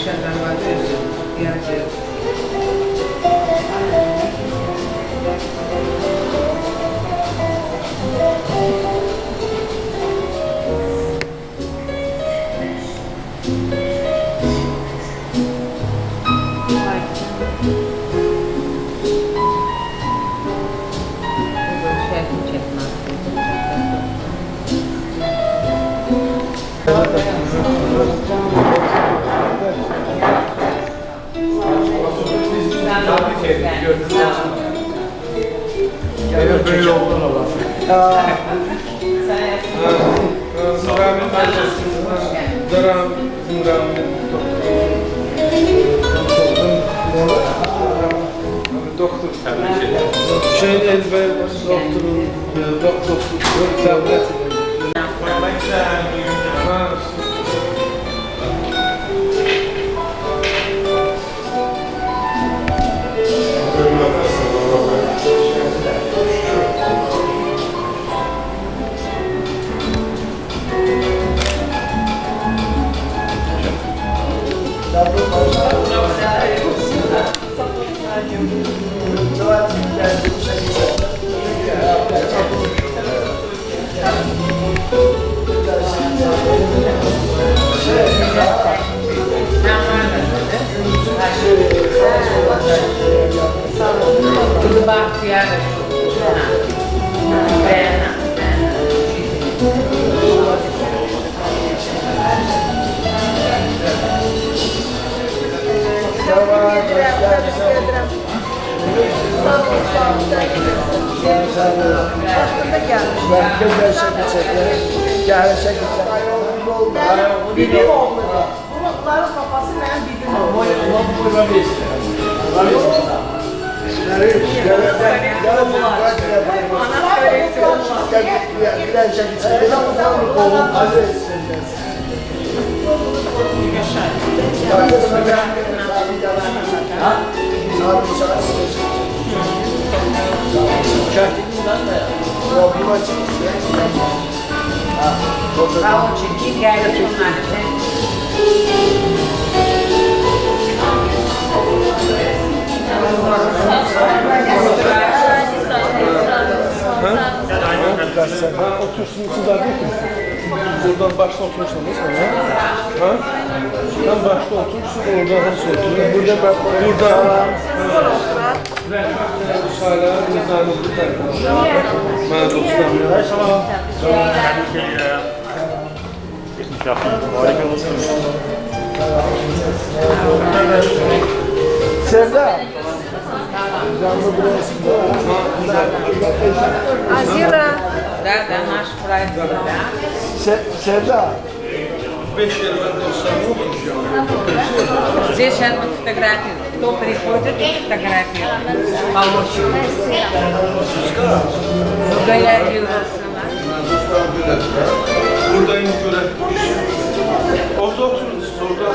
yaşayan var diyorsun. Yani Evet, böyle oldu Allah. Doktor. Şey elbette doktor. Tablet. Bahtiyar Bilim oğlu. Bunların kafası benim bilim oğlu. Bravo, çirkin geldi bunlar. Otursun siz abi ki. Buradan başta oturursanız ha? Sen başta otursun, oradan nasıl oturur? Burada Hala nizamı bu tarafa. Bana dostlarım. Geçmiş yaptım. Harika olsun. Sevda. Azira. Да, наш проект, да. Sevda. 5 yıl ben dostlarımı okuyacağım. Здесь сейчас вот фотографии. Кто приходит, фотографирует. Получше. Галерируются. Buradayım göre. Orada oturun siz, orada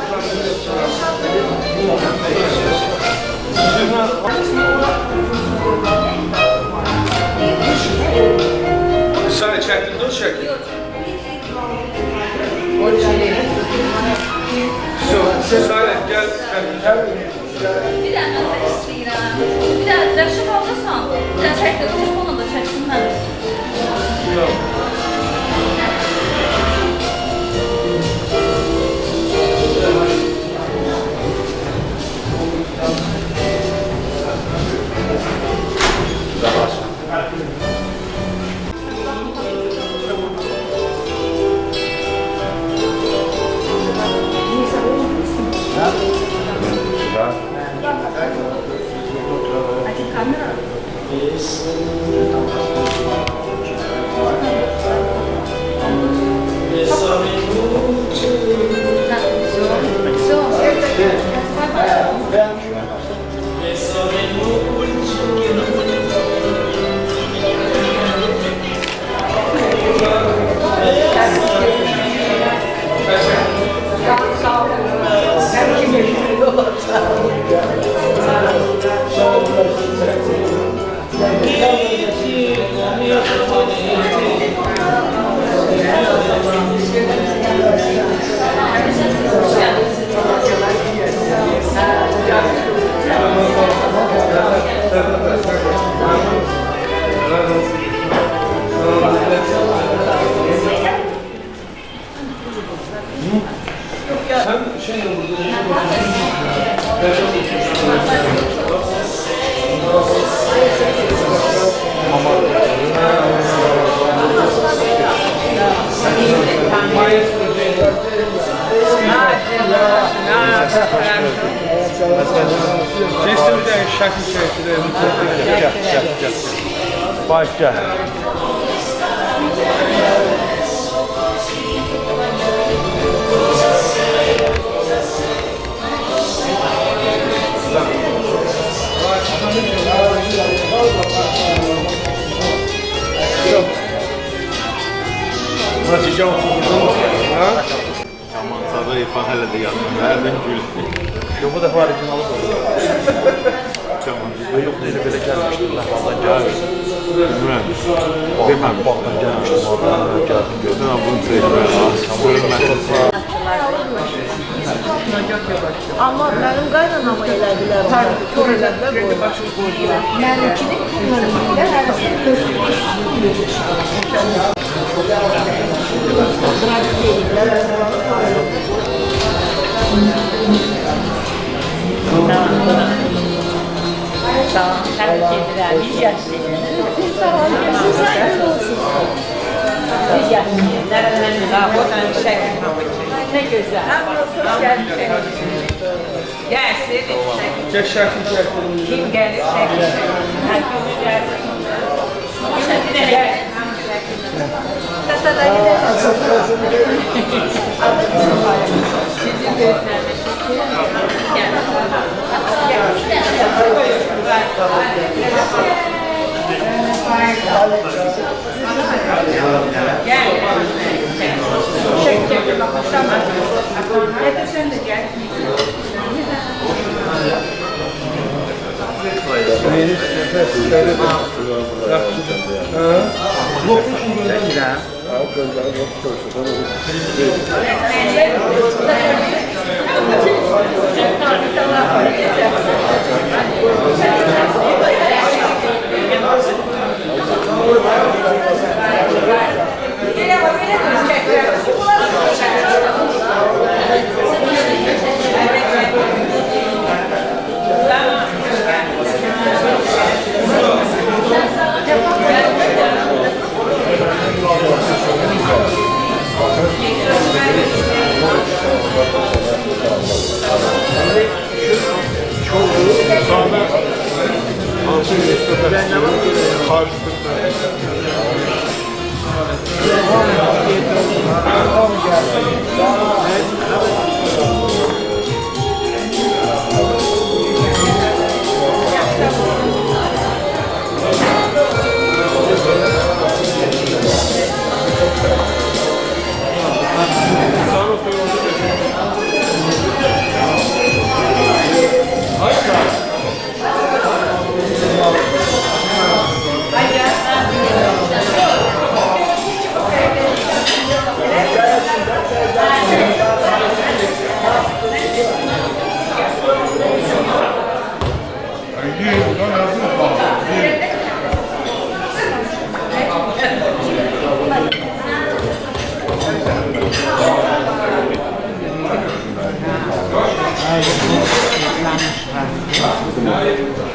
Sen çektin de çektin. Sare gel. Bir dənə də istəyirəm. Bir dənə rəşib alırsan, bir dənə çəkdir, telefonla da çəksinlər. Yox. Kesin bir tane şakil çektirelim. Gel. Baş gel. Nasıl can okudun? Ha? Aman sarı ifade hələ də yazmır. Hərdən gül. Yo, bu defa orijinalı oldu. Caman. Bizde yok dedi böyle gelmiştim. Ben oradan gelmiştim. Bilməm. Demem. Baktan gelmiştim. Oradan geldim gördüm. Sən bunu çəkmə. Amma mənim qaynanama elədilər onu. Kör elədilər qoydular. Mənimkini bunların Tamam, tebrik ederim. Biz yaşlıyız. Biz yaşlıyız. Nereden oradan şekil hamıcı. Ne güzel. Gelsin, şekil. Gel şakil çektirelim. Kim gelir şekil. Herkes gelsin. Şekil gelsin. Sizin gözlerine şekil. Gel. Çek bakın tamam. Hadi sen de gel. Neyiniz?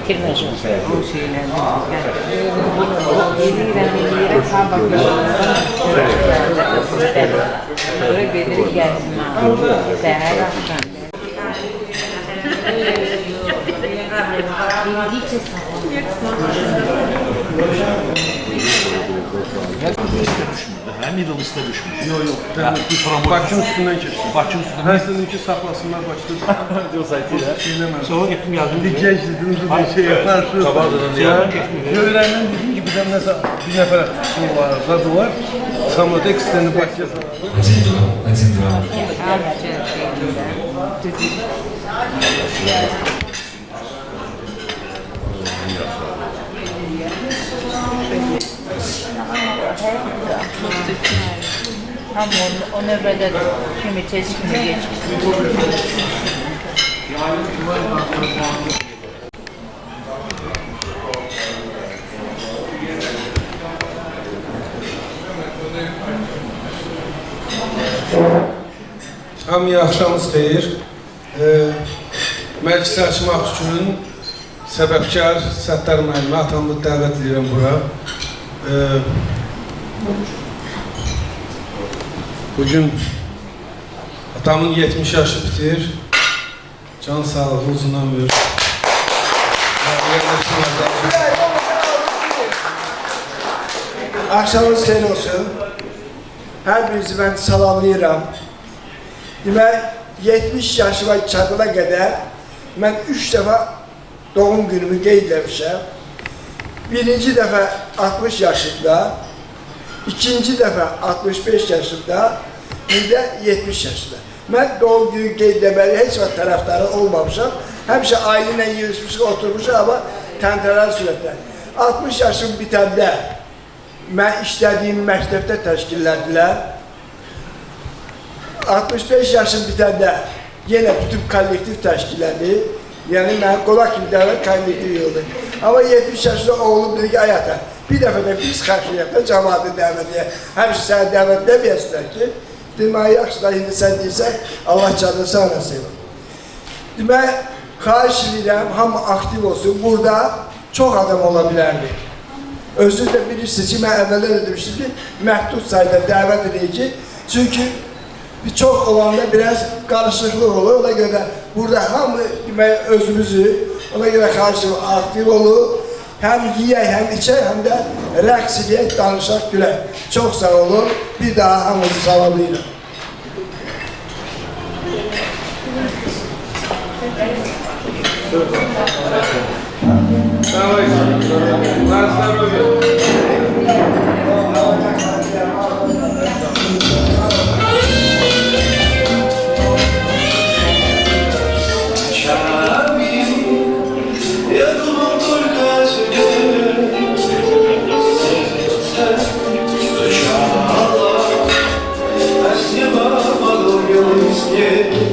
Bitirmez o şeyleri. Yediğine tam bakıyorum. Böyle bedir gelsin abi. Seher akşam. Həm Middle-East'ə düşmüş. Yok. Bakın üstünden geçti. Bakın üstündə. Her seninki saklasınlar başladı. Diyor saytıyla. Sonra getdim gəldim. Dikey dediniz bir şey yapar şu. Qabaqdan deyirəm. Öğrendim dedim ki bir tane bir nefer bu var, zadı var. Samot eksteni başlasın. 1-2. Tam o nöbede kimi tez kimi geç. Hamıya axşamınız xeyir. məclis açmaq üçün səbəbkar Səttar müəllimi atamı dəvət edirəm bura. Bugün atamın 70 yaşı bitir. Can sağlığı, uzun ömür. Akşamınız xeyir olsun. Hər birinizi mən salamlayıram. Demək, 70 yaşıma çatana qədər mən 3 dəfə doğum günümü qeyd etmişəm. Birinci dəfə 60 yaşında, ikinci dəfə 65 yaşında, bir də 70 yaşında. Mən doğum günü qeyd etməli heç vaxt tərəfdarı olmamışam. Həmişə ailə ilə yığışmışıq, oturmuşam, amma təntənəli sürətlə. 60 yaşım bitəndə mən işlədiyim məktəbdə təşkillədilər. 65 yaşım bitəndə yenə bütün kollektiv təşkillədi. Yəni, mən qolaq kimi dəvət kollektiv yoldu. Amma 70 yaşında oğlum dedi ki, ay ata, bir dəfə də biz xərcliyyətdə cəmaatı dəvət edir. Həmişə səni dəvət deməyəsinlər ki, demək, yaxşılar, indi sən deyirsən, Allah canını sağına sevir. Demək, xahiş edirəm, hamı aktiv olsun. Burada çox adam ola bilərdi. Özünüz də bilirsiniz ki, mən əvvəldə də demişdim ki, məhdud sayıda dəvət edək ki, çünki çox olanda biraz qarışıqlıq olur. Ona görə burada hamı demək, özümüzü, ona görə xahiş edirəm, aktiv olun. Həm yiyək, həm içək, həm də rəqs edək, danışaq, gülək. Çox sağ olun. Bir daha hamınızı salamlayıram. Yeah.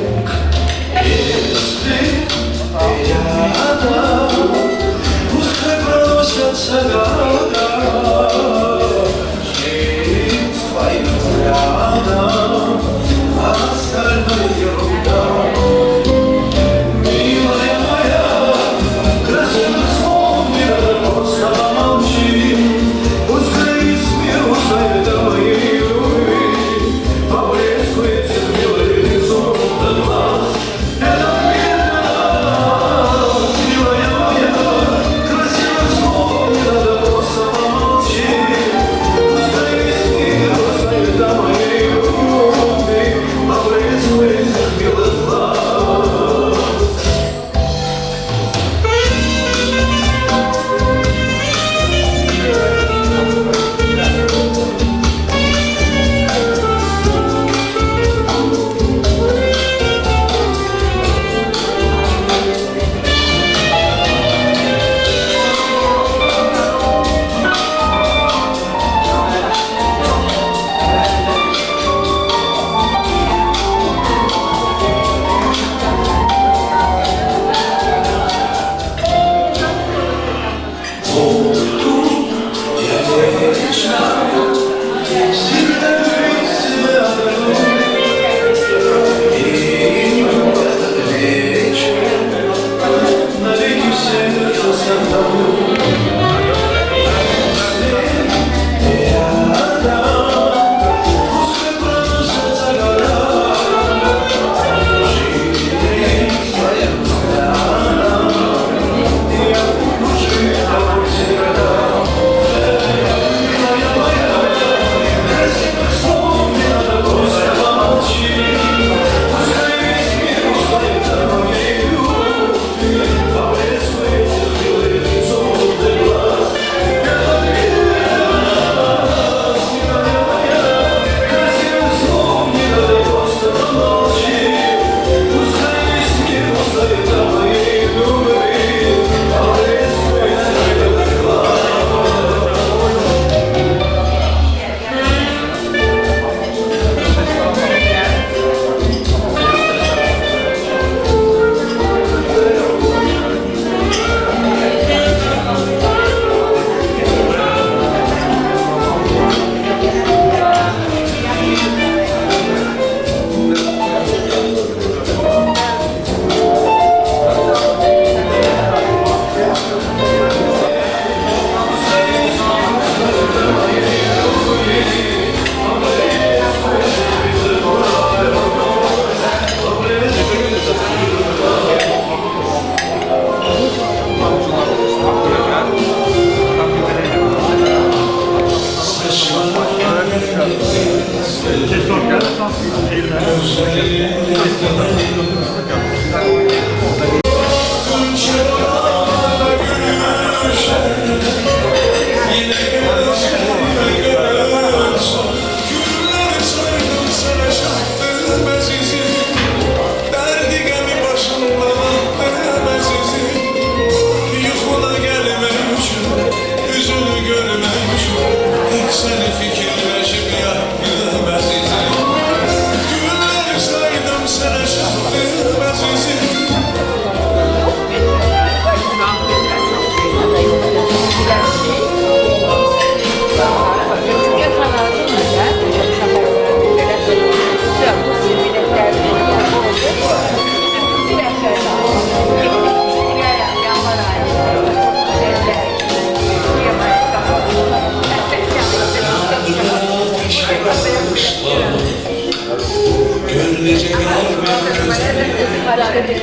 başka bir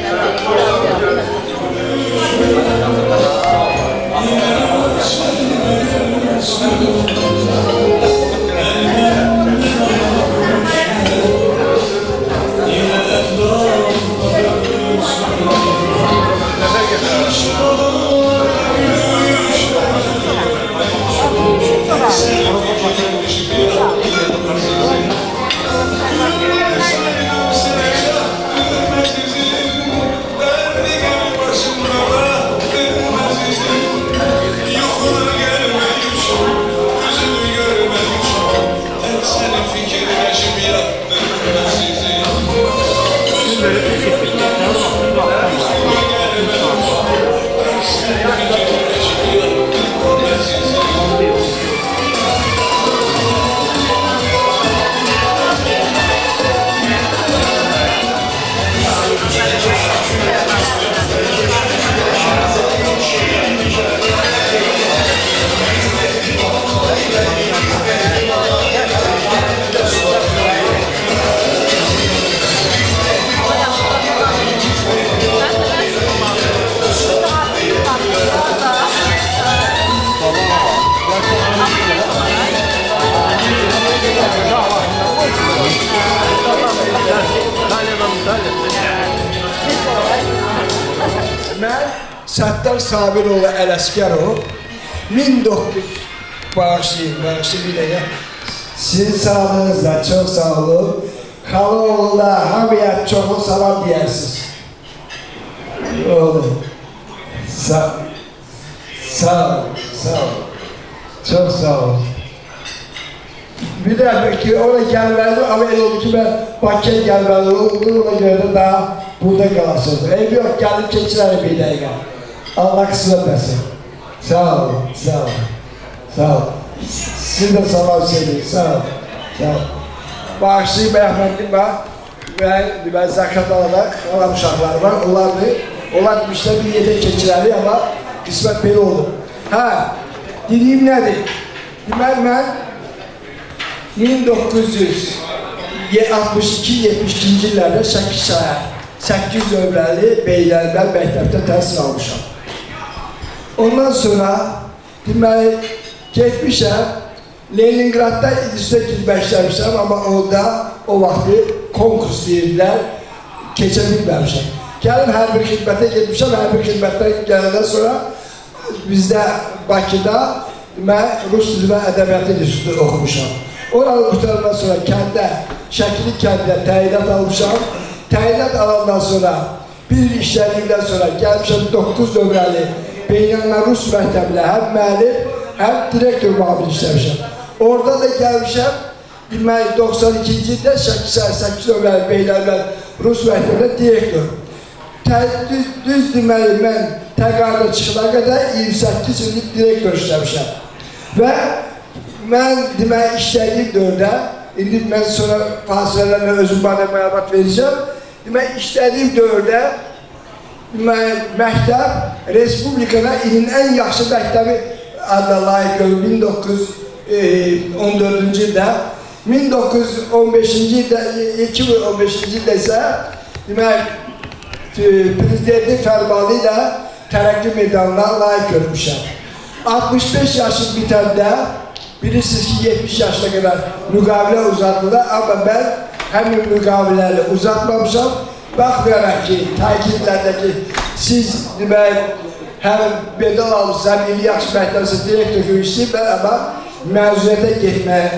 Ben Səttar Sabiroğlu Ələsgərov 1900 bağışlayın bir dəqiqə. Sizin sağlığınızla çok sağ olun. Xaloğlu'na hamıya çoxu salam deyirsiniz. Oğlum. Sağ ol. Çok sağ ol. Bir de ki ona gelmeli ama el oldu ki ben Bakı'ya gelmeli oldu, ona göre de daha burada kalasın. Ev yok, gelip keçiler bir dakika. Allah kısmet versin. Sağ ol. Siz de salam söyleyin, sağ ol. Bağışlayın beyefendim ben zakat alarak alan uşaqlar var. Onlar işte bir yedek keçileri ama kısmet beni oldu. Ha, dediğim nedir? Ben 1962-72 illərdə Şəki şəhər 800 nömrəli Beylərbənd məktəbdə təhsil almışam. Ondan sonra deməli getmişəm Leningradda İdris'e girmək istəmişəm, amma orada o vaxtı konkurs deyirdilər, keçə bilməmişəm. Gəlin hər bir xidmətə getmişəm, hər bir xidmətdən gələndən sonra bizdə Bakıda mən Rus dili və ədəbiyyatı institutu oxumuşam. Oranı qurtarandan sonra Şəkili kəndə təyinat almışam. Təyinat alandan sonra, bir il işlədikdən sonra gəlmişəm 9 nömrəli Beynəlməl Rus məktəbində həm müəllim, həm direktor müavini işləmişəm. Orada da gəlmişəm, deməli 92-ci ildə Şəki şəhər 8 nömrəli Beynəlməl Rus məktəbində direktor. Düz deməli mən təqaüdə çıxana qədər 28 illik direktor işləmişəm. Və mən deməli işlədiyim dövrdə, indi mən sonra fasilələrlə özüm bana məlumat verəcəm. Deməli işlədiyim dövrdə məktəb Respublikada ilin ən yaxşı məktəbi adına layiq görülür 1914-cü ildə. 2015-ci ildə isə deməli Prezidentin fərmanı ilə tərəqqi meydanına layiq görmüşəm. 65 yaşım bitəndə, bilirsiniz ki 70 yaşına kadar müqavilə uzatdılar, amma mən həmin müqavilələri uzatmamışam. Baxmayaraq ki, təkidlərdəki siz demək, həm medal almışsınız, həm il yaxşı məktəbsiz direktor kimi işləyib, amma məzuniyyətə getməyə,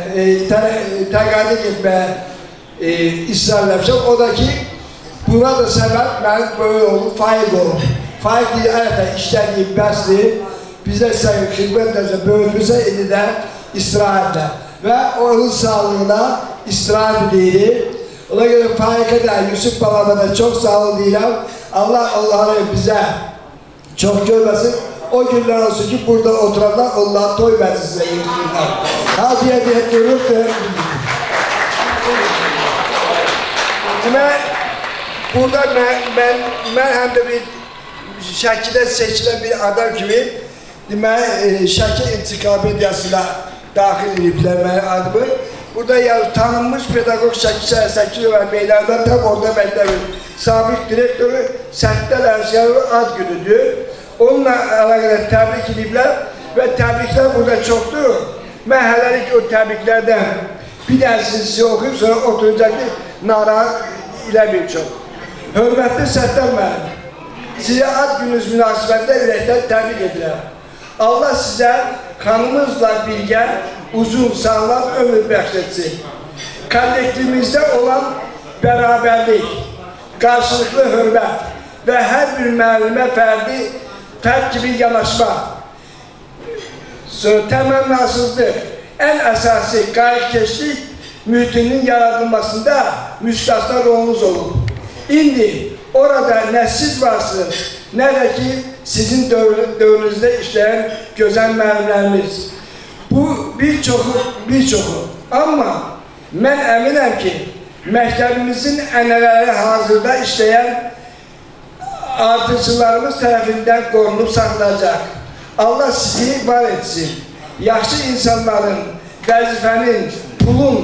təqaüdə getməyə israr eləmişəm. O da ki, buna da səbəb mənim böyük oğlum Faiq olub. Faiq deyil, ələtə işlədiyim bəsdir, bizə xidmət nəzə böyüdürsə, indi də istirahətlə və onun sağlığına istirahət edilir. Ona görə Faik'e de, Yusuf Baba'da da çok sağ olun deyirəm. Allah onları bizə çok görməsin. O günler olsun ki burada oturanlar onlara toy məclisinə yürüdürlər. Hadiyə görüb də burada mən həm də bir Şəkidə seçilən bir adam kimi Şəki ensiklopediyasına daxil ediblər mənim adımı. Burada tanınmış pedagog Şəki şəhər 8 nömrəli Beylərbənd tam orada məktəbin sabit direktörü Səttar Ərsiyarov ad günüdür. Onunla əlaqədar təbrik ediblər və təbriklər burada çoxdur. Mən hələlik o təbriklərdən bir dərsini sizə oxuyub, sonra oturacaq ki, narahat ilə bir çox. Hörmətli Səttar müəllim, sizə ad gününüz münasibətlə ürəkdən təbrik edirəm. Allah sizə xanımızla birgə uzun, sağlam ömür bəxş etsin. Kollektivimizdə olan bərabərlik, qarşılıqlı hörmət və hər bir müəllimə fərd kimi yanaşma, təmənnasızlıq, ən əsası qayıqkeşlik mühitinin yaradılmasında müstəsna rolunuz olub. İndi orada nə siz varsınız, nə də ki sizin dövrünüzdə işləyən gözəl müəllimlərimiz. Bu bir çoxu. Amma mən əminəm ki, məktəbimizin ənənələri hazırda işləyən artırıcılarımız tərəfindən qorunub saxlanacaq. Allah sizi var etsin. Yaxşı insanların, vəzifənin, pulun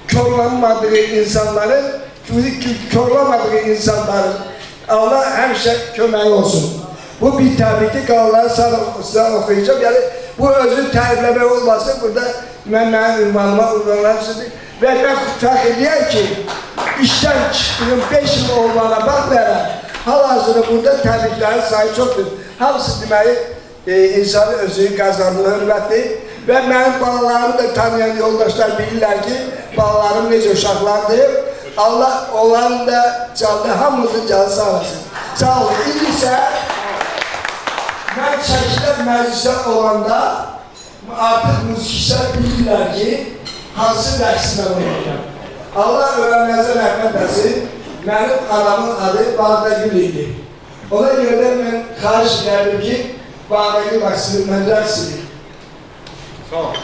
körlamadığı insanların Allah həmişə köməyi olsun. Bu bir təbrikli qalanları sizə oxuyacaq. Yəni, bu özünü tərifləmək olmasın. Burada mənim ünvanıma uyğunlaşır. Və mən fərq edirəm ki, işdən çıxdığım 5 il olmana baxmayaraq, hal-hazırda burada təbriklərin sayı çoxdur. Hamısı deməli, insanı özünü qazandığı hörmətdir. Və mənim balalarımı da tanıyan yoldaşlar bilirlər ki, balalarım necə uşaqlardır. Allah onların da canlı, hamımızın canı sağ olasın. Sağ olun. İndi isə mən Şəkilər məclisə olanda artıq musiqçilər bilirlər ki, hansı rəqsimə oynayacaq. Allah öyrənməzə rəhmət etsin. Mənim anamın adı Bağdagül idi. Ona görə də mən xahiş edirəm ki, Bağdagül rəqsini mən rəqsini. Sağ olun.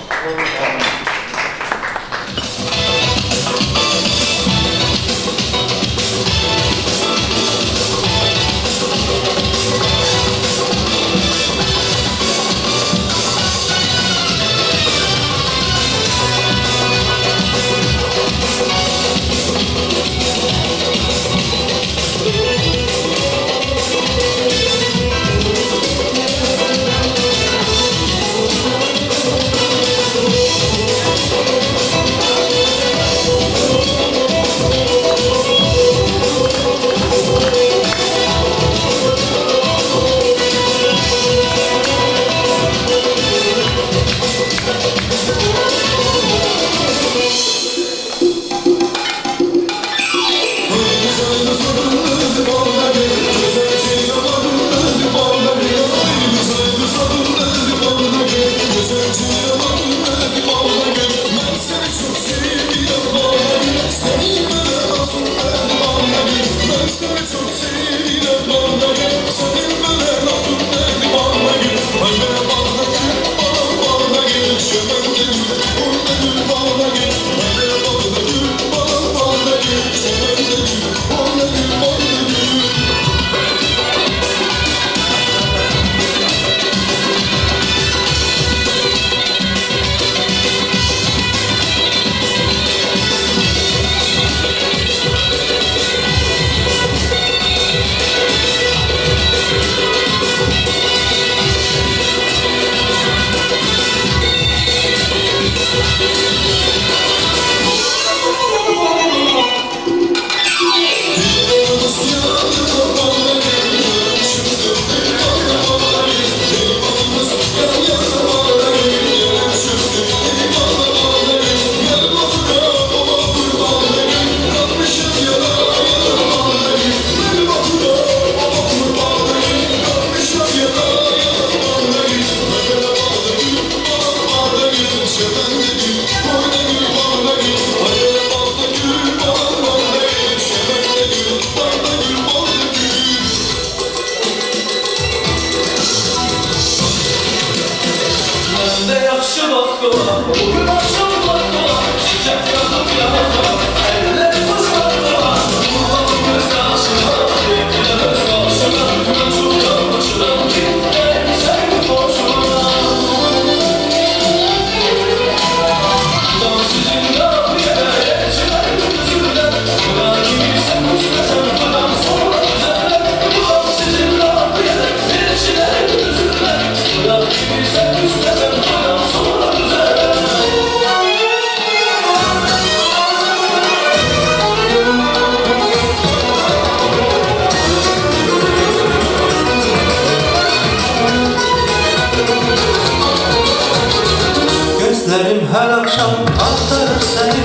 gözlerim her akşam aktarır seni.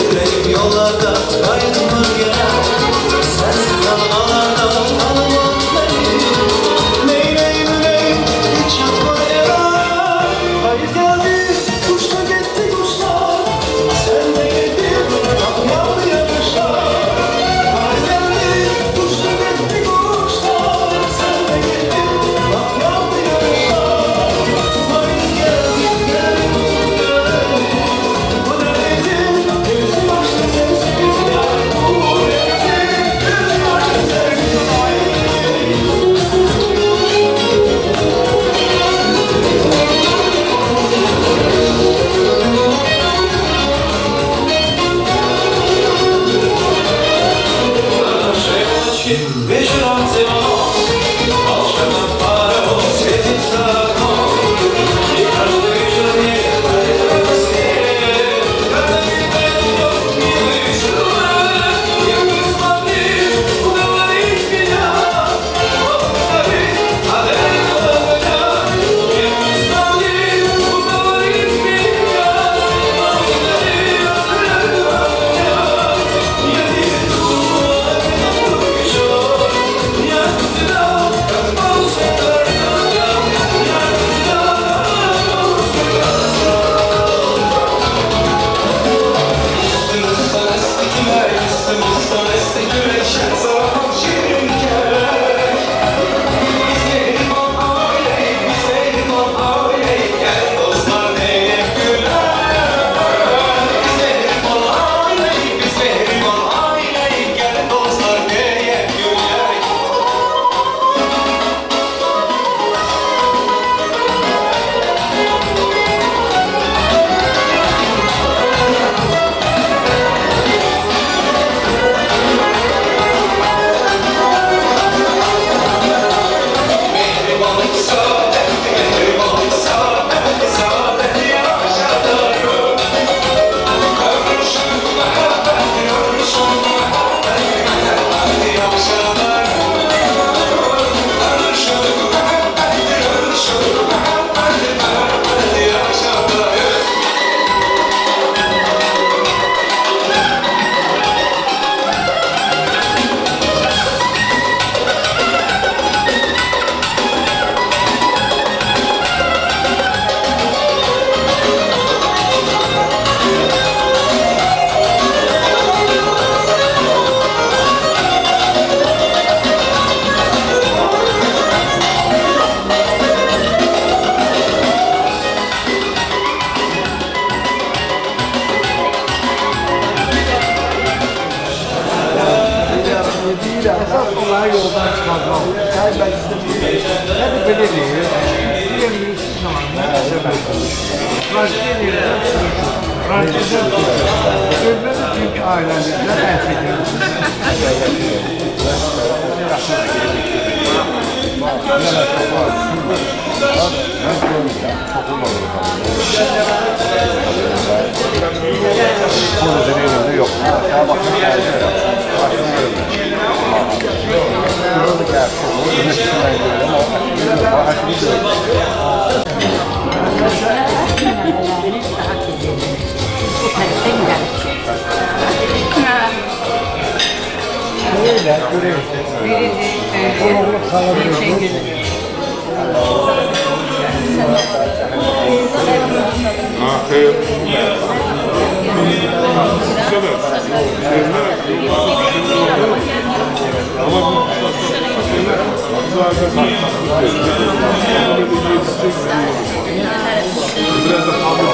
Yüreğim yollarda ayrılır gene, sensiz dalgalarda tanımam beni. Neyleyim neyim hiç yatma yarar. Hayır geldi uçtu gitti kuşlar, sen de gittin bak yandı yarışlar. Hayır geldi uçtu gitti kuşlar, sen de gittin bak yandı yarışlar. Hayır geldi geldi bu denizin gözü başta sensiz ya. Bu denizin gözü başta sensiz. Vigilante o no, alçada para o sedição. E cada vigilia vai trazer, cada vida me mistura. E eu quis bater o meu nariz pilhar, outra vez a dentro da manhã. E eu quis bater o meu nariz pilhar, outra vez a dentro da manhã. E eu disse tudo que choro. Esas onları yoldan çıkartmak. Çay meclisi hep böyle değil. Diğer bir zamanlar Fransızca yerden sürücü. Fransızca sürücü. Çünkü ailemizden en çekiyoruz. Yok. Öyle, görüyoruz. Oğlum sağlıyor. Biraz da fazla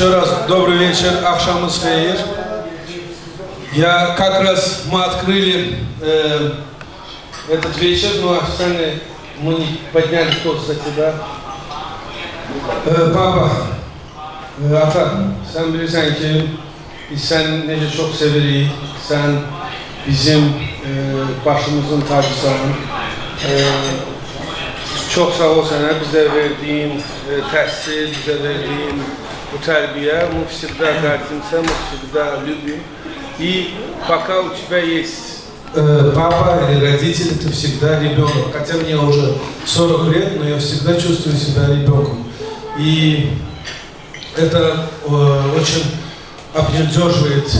Еще раз добрый вечер, Ахшамус Хаир. Как раз мы открыли этот вечер, но официально мы не подняли тост за тебя. Papa, ata, sen bilirsən ki, biz sən necə çox sevirik, sən bizim başımızın tacısan. Çox sağ ol sənə, bizə verdiyin təhsil, bizə verdiyin bu tərbiyə. Мы всегда гордимся, мы всегда любим. И пока у тебя есть папа или родители, ты всегда ребенок. Хотя мне уже 40 лет, но я всегда чувствую себя ребенком. И это очень обнадеживает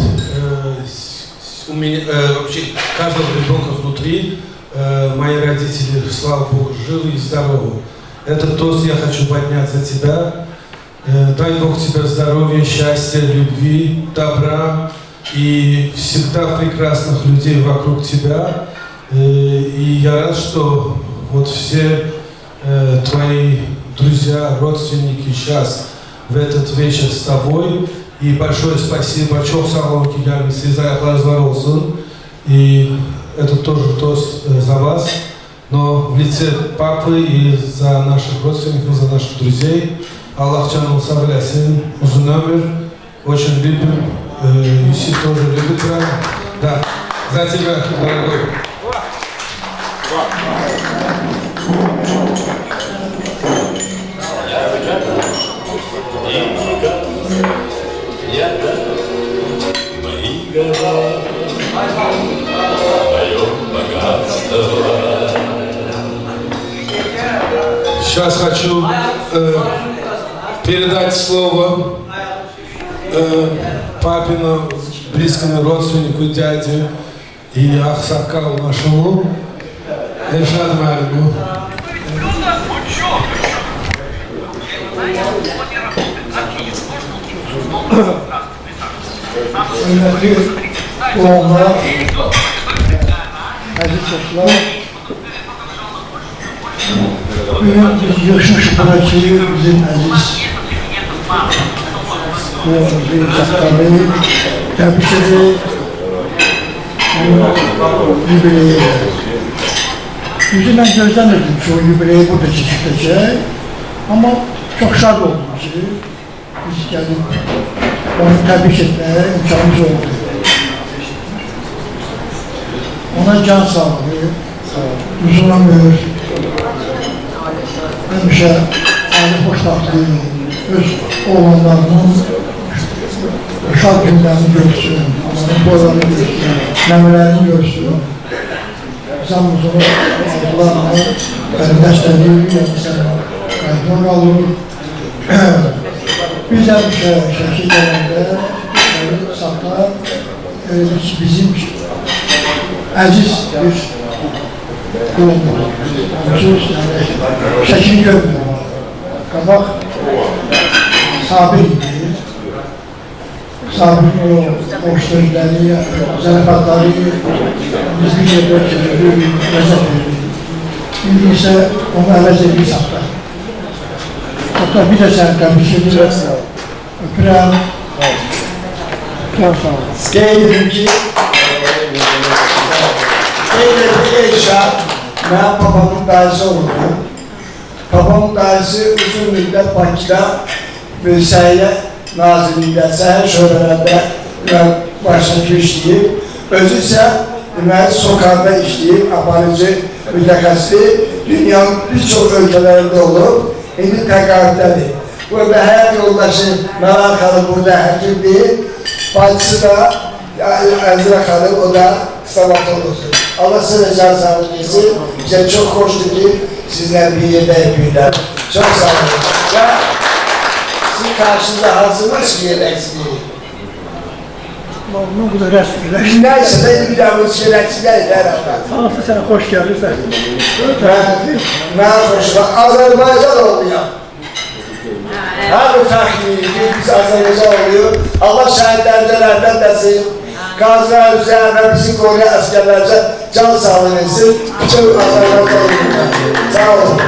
у меня, вообще каждого ребенка внутри. Мои родители, слава Богу, живы и здоровы. Этот тост я хочу поднять за тебя. Дай Бог тебе здоровья, счастья, любви, добра и всегда прекрасных людей вокруг тебя. И я рад, что вот все твои друзья, родственники сейчас в этот вечер с тобой. И большое спасибо. Çok sağ olun ki gelmişsiniz. Ayaklarınız var olsun. И это тоже тост за вас, но в лице папы и за наших родственников, за наших друзей. Аллах canını sağ eylesin, uzun ömür, очень любим, Юси тоже любит, правильно? Да, за тебя, дорогой. Сейчас хочу передать слово папину близкому родственнику, дяде и Ахсакалу нашему, Эльшаду Марину. Oğullar, aziz çocuklar, bugün biz yaşmış bırakıyı bizim aziz büyük sakları tebrik edip yübüleyi yüzünden gözlemedim şu yübüleyi burada çekecek ama çok şad oldum ki biz gelip onu tebrik etmeye imkanımız oldu. Ona can sağlığı, uzun ömür, hemşe aile hoşlantılı, öz oğlanlarının uşaq günlərini görsün, onların boylarını görsün, məmələrini görsün. Zamuzunu aldılarla, dəstəliyi, qayıtma qalır. Biz də bu şəkil gələndə, saxlar, bizim əziz bir qulumdur. Onsuz, şəkil görmüyor. Qabaq sabir idi. Sabirin o hoş sözləri, zərafatları biz bir yerdə çekilir, ləzzət verir. İndi isə onu əvəz edir saxlar. Hatta bir də sən təbrik edirəm, öpürəm. Çox sağ olun. Qeydim ki, Elşad, mənim babamın dayısı oldu. Babamın dayısı uzun müddət Bakıda Səhiyyə Nazirliyində, səhiyyə şöbələrdə başlayıb işləyib. Özü isə sokaqda işləyib, aparıcı mütəxəssisi dünyanın bir çox ölkələrində olub, indi təqaüddədir. Burada həyat yoldaşı Məlan xanım burada həkimdir, bacısı da Əzrə xanım, o da stomatologdur. Allah size can sağlığı versin. Bize çok hoştu ki sizler bir yerde yapıyorlar. Çok sağ olun. Ve sizin karşınızda hazırmış bir yedeksiniz. Ne kadar resmiler. Neyse de bir daha bu şeyleksiler herhalde. Altı sene hoş geldin sen. Ben hoşuma Azerbaycan oluyor. Her bir fərqli biz Azerbaycan oluyor. Allah şəhidlərimizə desin. Qaziler üzerine bizi koruyan askerlerimize can sağlığı versin. Çok Azerbaycan oluyor. Sağ olun.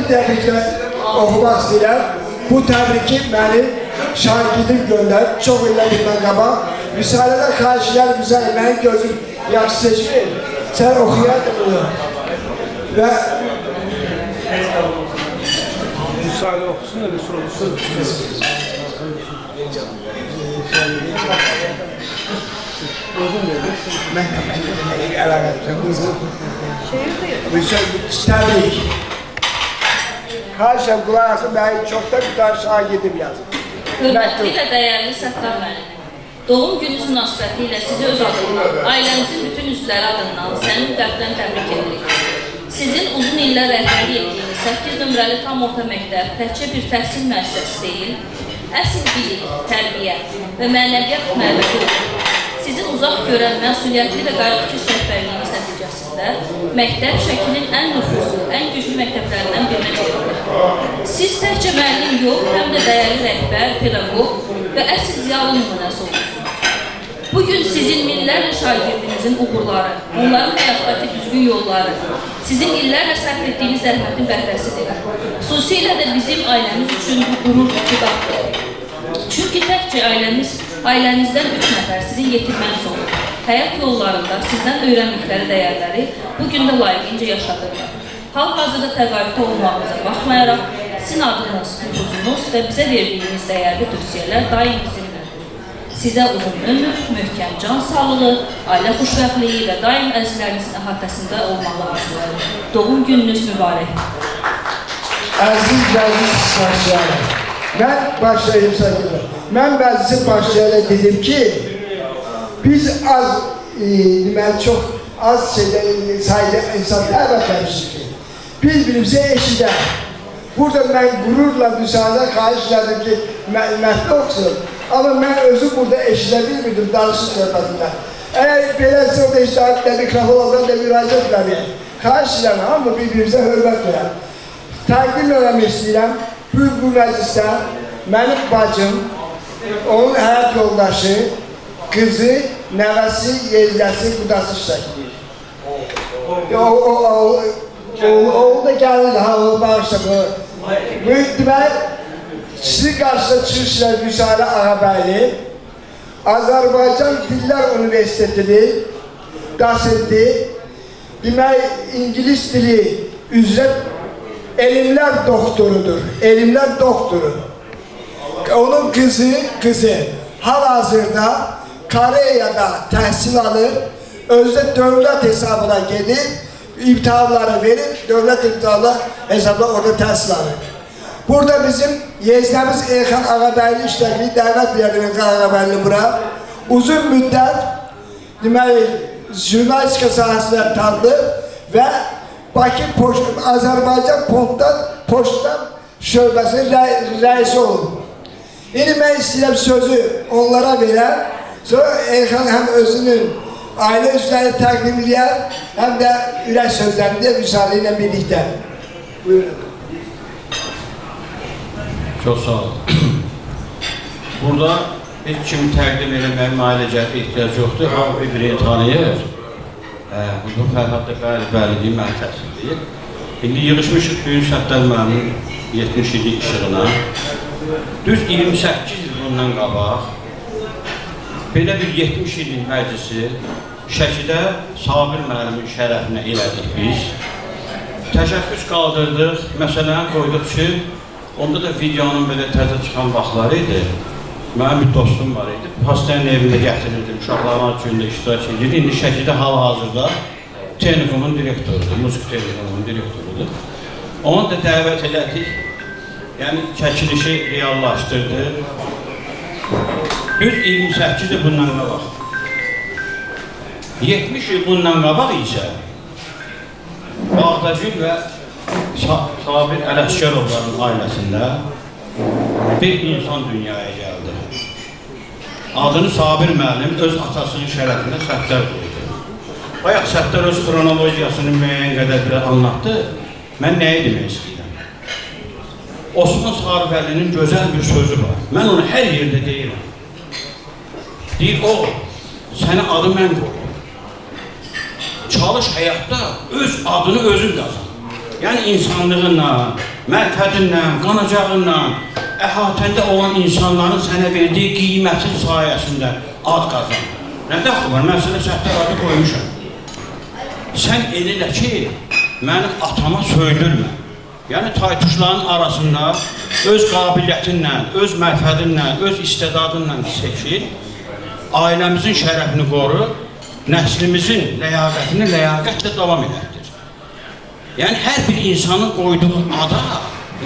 təbriklə oxumaq istəyirəm. Bu təbriki mənim şagidim göndər. Çox illər bundan qabaq. Risalədə xahişlər güzel, mənim gözüm yaxşı seçmir. Sən oxuyardın bunu. Və Risalə oxusun da bir sorulsun. Təbrik. Xahişəm qulaq asın, mənim çoxdan bir tane şagidim yazır. Hörmətli və dəyərli Səttar müəllim, doğum gününüz münasibətilə sizi öz adından, ailənizin bütün üzvləri adından sənin qəlbdən təbrik edirik. Sizin uzun illər rəhbərlik etdiyiniz 8 nömrəli tam orta məktəb təkcə bir təhsil müəssisəsi deyil, əsl bilik, tərbiyə və mənəviyyat məbədi oldu. Sizin uzaq görən, məsuliyyətli və qayğıkeş rəhbərliyiniz nəticəsində məktəb Şəkinin ən nüfuzlu, ən güclü məktəblərindən birinə çevrilir. Siz təkcə müəllim yox, həm də dəyərli rəhbər, pedaqoq və əsl ziyalı nümunəsi olursunuz. Bugün sizin minlərlə şagirdinizin uğurları, onların həyatdakı düzgün yolları, sizin illərlə sərf etdiyiniz zəhmətin bəhrəsidir. Xüsusilə də bizim ailəmiz üçün bu qurur iqtidardır. Çünki təkcə ailənizdən 3 nəfər sizin yetirməniz olur. Həyat yollarında sizdən öyrəndikləri dəyərləri bugün də layiqincə yaşadırlar. Hal-hazırda təqaüddə olmağınıza baxmayaraq, sizin adınız, nüfuzunuz və bizə verdiyiniz dəyərli tövsiyələr daim bizimlədir. Sizə uzun ömür, möhkəm can sağlığı, ailə xoşbəxtliyi və daim əzizlərinizin əhatəsində olmalı arzulayırım. Doğum gününüz mübarək. Əziz şahşiyanım, mən başlayayım sənə. Mən məclisi başlayana dedim ki, biz çox az sayıda insan dəvət etmişik ki, bir-birimizə eşidər. Burada mən qürurla müsaade xahişlədim ki, mətli oxusun. Amma mən özüm burada eşidə bilmirdim danışıq söhbətində. Əgər beləsə o da iştiharətlə mikrofon oldan da müraciət edəyəm. Xahişləm, amma bir-birimizə hörmət verəm. Təqdim eləmək istəyirəm, bu məclisdə mənim bacım, onun həyat yoldaşı, qızı, nəvəsi, yezdəsi, qudası işləkdir. Oğlu da gəlir, onu bağışla bu. Demək, sizin qarşısında çıxışlar Vüsalə Ağabəyli, Azərbaycan Dillər Universitetidir, dasidir, demək, İngilis dili üzrə elmlər doktorudur, elmlər doktoru. Onun qızı hal-hazırda Koreyada təhsil alır, özdə dövlət hesabına gedir, imtihanları verir, dövlət imtihanı hesabına orada təhsil alır. Burada bizim yezdəmiz Elxan Ağabəyli işlədiyi dəvət verdi Elxan Ağabəyli bura. Uzun müddət, deməli, jurnalistika sahəsindən tanıdı və Bakı Azərbaycan Poçta şöbəsinin rəisi oldu. İndi mən istəyirəm sözü onlara verəm, sonra Elxan həm özünün ailə üzvləri təqdim edər, həm də ürək sözlərini də Vüsalə ilə birlikdə. Buyurun. Çox sağ olun. Burada heç kimi təqdim eləməyə ailəcət ehtiyac yoxdur. Hamı bir-birini tanıyır. Bu Fərhad da bəli-bəli məni təhsil deyir. İndi yığışmışıq Böyük Səttar müəllimin 70 illik işığına. Düz 28 il bundan qabaq belə bir 70 illik məclisi Şəkidə Sabir müəllimin şərəfinə elədik biz. Təşəkküs qaldırdıq, məsələni qoyduq ki, onda da videonun belə təzə çıxan vaxtları idi. Mənim bir dostum var idi. Hastanın evində gətirirdim, uşaqların üçün də iştirak edirdi. İndi Şəkidə hal-hazırda Texnikumun direktorudur, Musiq Texnikumun direktorudur. Onu da dəvət elədik, yəni çəkilişi reallaşdırdı. Düz 28 il bundan qabaq. 70 il bundan qabaq isə Bağdagül və Sabir Ələsgərovların ailəsində bir insan dünyaya gəldi. Adını Sabir müəllim öz atasının şərəfində Səttar qoydu. Bayaq Səttar öz xronologiyasını müəyyən qədər bir anlattı. Mən nəyi demək istəyirəm? Osman Sarıbəllinin gözəl bir sözü var. Mən onu hər yerdə deyirəm. Deyir, oğul, sənə adı mən qoyum. Çalış həyatda öz adını özün qazan. Yəni insanlığınla, mərfədinlə, qanacağınla, əhatəndə olan insanların sənə verdiyi qiymətin sayəsində ad qazan. Nə dəxli var? Mən sənə Səttar adı qoymuşam. Sən elə ki, mənim atama söydürmə. Yəni, taytuşların arasında öz qabiliyyətinlə, öz mərfədinlə, öz istedadınla seçil, ailəmizin şərəfini qoru, nəslimizin ləyaqətini ləyaqətlə davam edərdir. Yəni, hər bir insanın qoyduğu ada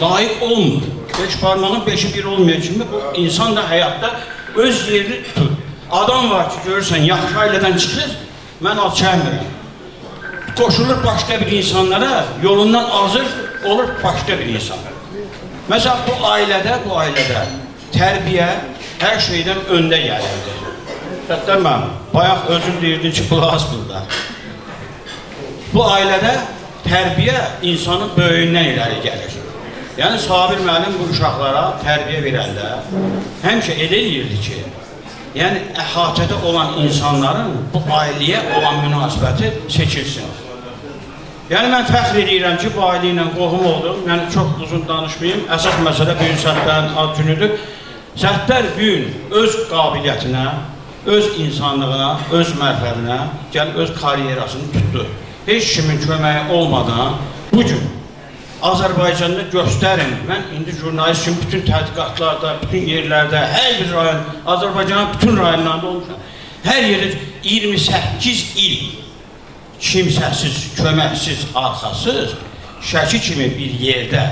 layiq olmur. 5 parmağın 5-i 1 olmayan kimi bu insan da həyatda öz yerini tutur. Adam var ki, görürsən, yaxşı ailədən çıxır, mən ad çəkmirəm. Qoşulur başqa bir insanlara, yolundan azır, olur başqa bir insan. Məsələn, bu ailədə tərbiyə hər şeydən öndə gəlirdi. Səttar müəllim, bayaq özün deyirdin ki, qulaq burada. Bu ailədə tərbiyə insanın böyüyündən iləri gəlir. Yəni, Sabir müəllim bu uşaqlara tərbiyə verəndə həmişə elə deyirdi ki, yəni, əhatədə olan insanların bu ailəyə olan münasibəti seçilsin. Yəni, mən fəxr edirəm ki, bu ailə ilə qohum oldum. Yəni, çox uzun danışmayayım. Əsas məsələ bugün Səttarın ad günüdür. Səttar bugün öz qabiliyyətinə, öz insanlığına, öz mərfədinə, öz karyerasını tutdu. Heç kimin köməyi olmadan bugün Azərbaycanda göstərin. Mən indi jurnalist kimi bütün tədqiqatlarda, bütün yerlərdə, hər bir rayon, Azərbaycanın bütün rayonlarında olmuşam. Hər yerdə 28 il kimsəsiz, köməksiz, arxasız, Şəki kimi bir yerdə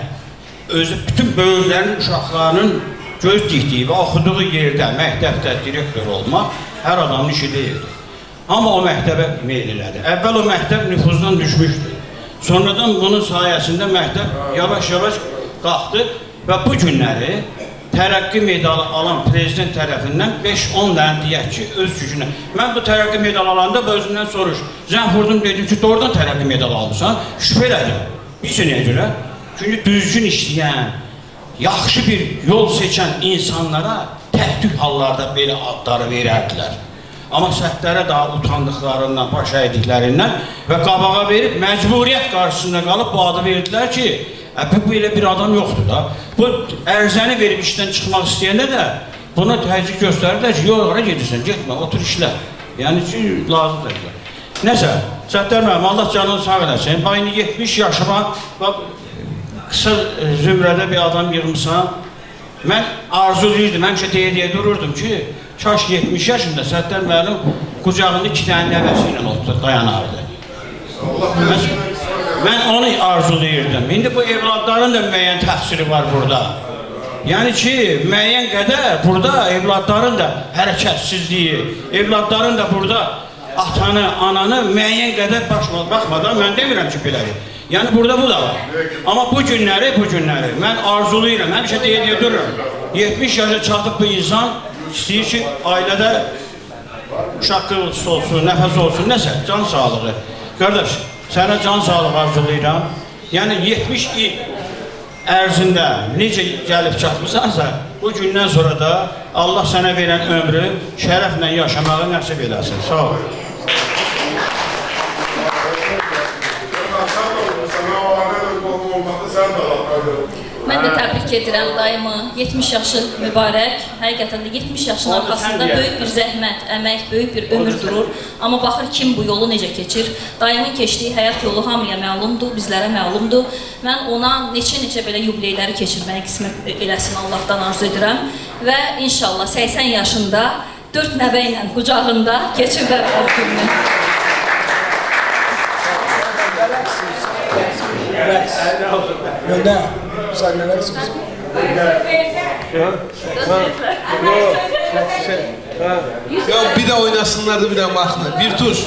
özü bütün böyüklərin, uşaqlarının göz dikdiyi və oxuduğu yerdə, məktəbdə direktor olmaq hər adamın işi deyildi. Amma o məktəbə meyl elədi. Əvvəl o məktəb nüfuzdan düşmüşdü. Sonradan bunun sayəsində məktəb yavaş-yavaş qalxdı və bu günləri tərəqqi medalı alan prezident tərəfindən 5-10 dənə deyək ki, öz gücünə. Mən bu tərəqqi medalı alanda özündən soruş. Zəng vurdum, dedim ki, doğrudan tərəqqi medalı almışsan, şübhə elədim. Bilsin nəyə görə? Çünki düzgün işləyən, yaxşı bir yol seçən insanlara təhdük hallarda belə adları verərdilər. Amma Səttarə daha utandıqlarından, baş əydiklərindən və qabağa verib, məcburiyyət qarşısında qalıb bu adı verdilər ki, bu elə bir adam yoxdur da. Bu ərzəni verib işdən çıxmaq istəyəndə də buna təzyiq göstərirlər ki, yox, oraya gedirsən, getmə, otur işlə. Yəni ki, lazımdır. Nəsə, Səttar müəllim, Allah canını sağ eləsin. Bax, indi 70 yaşıma, qısa zümrədə bir adam yığmışsan. Mən arzulayırdım, həmişə deyə dururdum ki, kaş 70 yaşında Səttar müəllim qucağında 2 dənə nəvəsi ilə dayanardı. Mən onu arzulayırdım. İndi bu evladların da müəyyən təqsiri var burada. Yəni ki, müəyyən qədər burada evladların da hərəkətsizliyi, evladların da burada atanı, ananı müəyyən qədər baxmadan, mən demirəm ki, belədir. Yəni burada bu da var. Amma bu günləri mən arzulayıram, həmişə deyə dururum. 70 yaşa çatıb bu insan istəyir ki, ailədə uşaq qılıcısı olsun, nəfəs olsun, nəsə, can sağlığı. Qardaş, sənə can sağlığı arzulayıram. Yəni 70 il ərzində necə gəlib çatmışsansa, bu gündən sonra da Allah sənə verən ömrü şərəflə yaşamağı nəsib eləsin. Sağ ol. Mən də təbrik edirəm dayımı. 70 yaşı mübarək. Həqiqətən də 70 yaşın arxasında böyük bir zəhmət, əmək, böyük bir ömür durur. Amma baxır kim bu yolu necə keçir. Dayımın keçdiyi həyat yolu hamıya məlumdur, bizlərə məlumdur. Mən ona neçə belə yubileyləri keçirməyə qismət eləsin Allahdan arzu edirəm. Və inşallah 80 yaşında 4 nəvə ilə qucağında keçirlər o gününü. Gönder. Sen ne dersin? Ya bir de oynasınlar da bir de mahnı. Bir tur.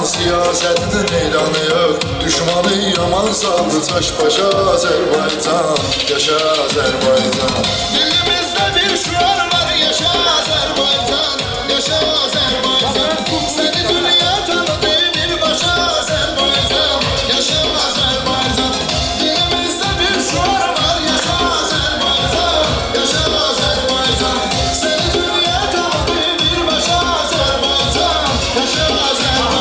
Siyasetinin ilanı yok. Düşmanı yaman saldı taş başa Azerbaycan. Yaşa Azerbaycan. Dilimizde bir şuar var. Yaşa Azerbaycan. Yaşa Azerbaycan. Seni dünya tanıdı bir başa Azerbaycan. Yaşa Azerbaycan. Dilimizde bir şuar var. Yaşa Azerbaycan. Yaşa Azerbaycan. Seni dünya tanıdı bir başa Azerbaycan. Yaşa Azerbaycan.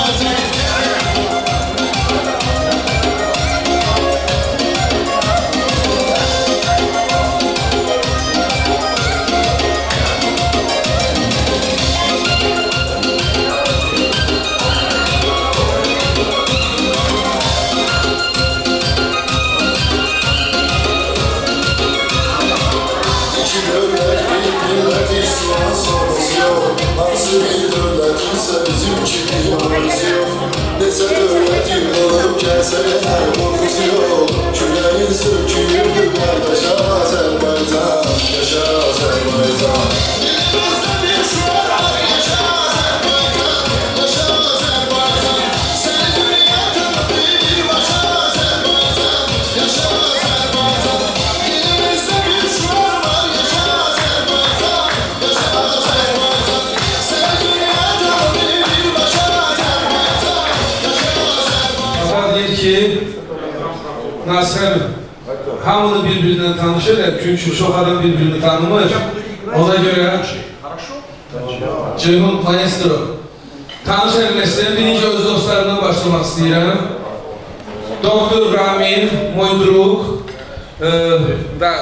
Nasıl bir devletinse bizimki yolumuz yok. Nese devletin olup gelse yeter korkusu yok. Küreğin söküldü kardeşa Azerbaycan. Yaşa Azerbaycan. Dilimizde bir şuar var. Yaşa Azerbaycan. Yaşa Azerbaycan. Seni dünya tanıdı bir başa Azerbaycan. Yaşa Azerbaycan. Dilimizde bir şuar var. Yaşa Azerbaycan. Yaşa Azerbaycan. Seni dünya tanıdı bir başa Azerbaycan. Yaşa Azerbaycan. Azar deyir ki, Nasrəmi, hamını bir-birindən tanışır, çünkü çok adam birbirini tanımır. Ona göre Ceyhun Maestro tanış edilməsindən birinci öz dostlarından başlamak istəyirəm. Doktor Ramin, мой друг, да,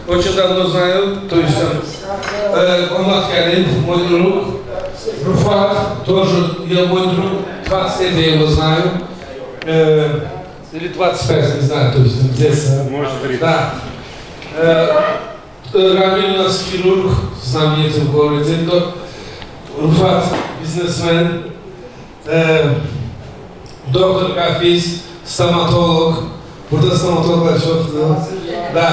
очень давно знаю, то есть он ласкалит, мой друг. Руфат, тоже я мой друг, 20 лет я его знаю. Или 25, не знаю, то есть здесь. Может, 30. Да. Рамиль у нас хирург, знаменитый в городе. Руфат, бизнесмен. Доктор Кафиз, стоматолог. Burada стоматологlar çok. Да.